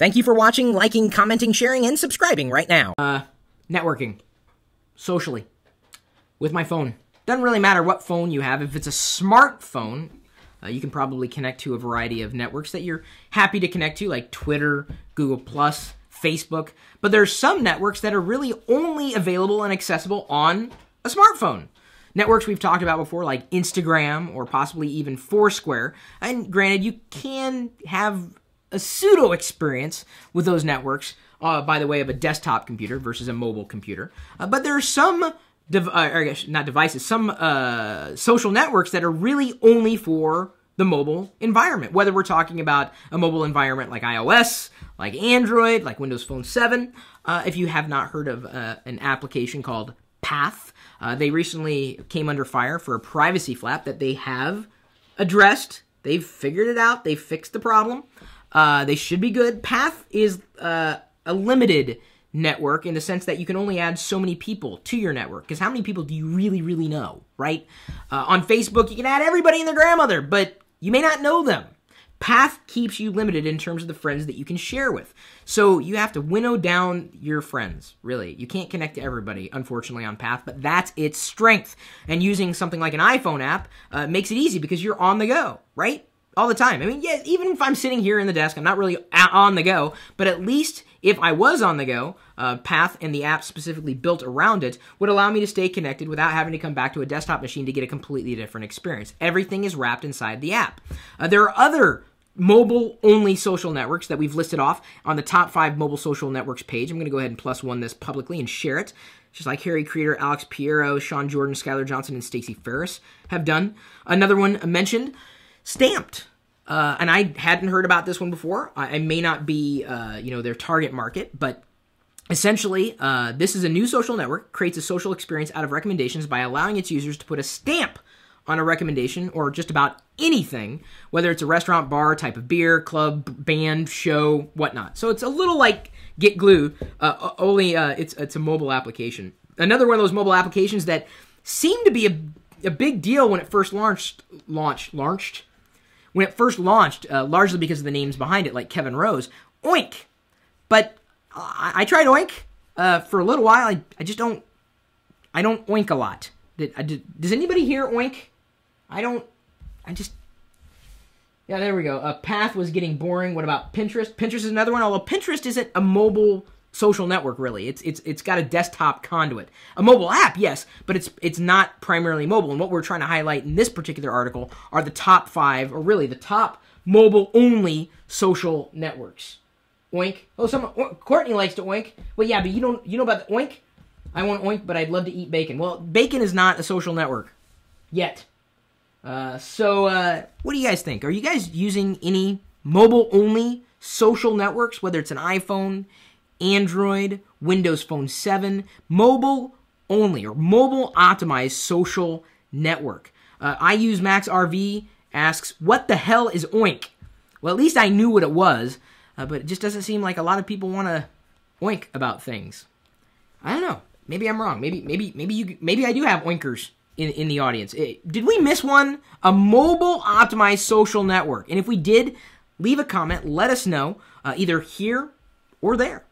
Thank you for watching, liking, commenting, sharing, and subscribing right now. Networking. Socially. With my phone. Doesn't really matter what phone you have. If it's a smartphone, you can probably connect to a variety of networks that you're happy to connect to, like Twitter, Google+, Facebook. But there's some networks that are really only available and accessible on a smartphone. Networks we've talked about before, like Instagram or possibly even Foursquare. And granted, you can have a pseudo experience with those networks by the way of a desktop computer versus a mobile computer. But there are some, some social networks that are really only for the mobile environment. Whether we're talking about a mobile environment like iOS, like Android, like Windows Phone 7. If you have not heard of an application called Path, they recently came under fire for a privacy flap that they have addressed. They've figured it out. They fixed the problem. They should be good. Path is a limited network in the sense that you can only add so many people to your network. Because how many people do you really, really know, right? On Facebook, you can add everybody and their grandmother, but you may not know them. Path keeps you limited in terms of the friends that you can share with. So you have to winnow down your friends, really. You can't connect to everybody, unfortunately, on Path, but that's its strength. And using something like an iPhone app makes it easy because you're on the go, right? All the time. I mean, yeah, even if I'm sitting here in the desk, I'm not really on the go, but at least if I was on the go, Path and the app specifically built around it would allow me to stay connected without having to come back to a desktop machine to get a completely different experience. Everything is wrapped inside the app. There are other mobile-only social networks that we've listed off on the top 5 mobile social networks page. I'm going to go ahead and +1 this publicly and share it, just like Harry Creator, Alex Piero, Sean Jordan, Skylar Johnson, and Stacey Ferris have done. Another one mentioned, Stamped. And I hadn't heard about this one before. I may not be, their target market, but essentially, this is a new social network, creates a social experience out of recommendations by allowing its users to put a stamp on a recommendation or just about anything, whether it's a restaurant, bar, type of beer, club, band, show, whatnot. So it's a little like Get Glue, only it's a mobile application. Another one of those mobile applications that seemed to be a big deal when it first launched, largely because of the names behind it, like Kevin Rose, Oink. But I tried Oink for a little while. I don't Oink a lot. Does anybody here Oink? Yeah, there we go. Path was getting boring. What about Pinterest? Pinterest is another one, although Pinterest isn't a mobile social network, really. It's got a desktop conduit. A mobile app, yes, but it's not primarily mobile. And what we're trying to highlight in this particular article are the top 5, or really the top mobile-only social networks. Oink. Oh, Courtney likes to Oink. Well, yeah, but you know about the Oink? I want Oink, but I'd love to eat bacon. Well, bacon is not a social network. Yet. So what do you guys think? Are you guys using any mobile-only social networks, whether it's an iPhone, Android, Windows Phone 7, mobile-only or mobile-optimized social network? I use Max RV asks, what the hell is Oink? Well, at least I knew what it was, but it just doesn't seem like a lot of people want to oink about things. I don't know. Maybe I'm wrong. Maybe I do have oinkers in the audience. Did we miss one? A mobile-optimized social network. And if we did, leave a comment. Let us know, either here or there.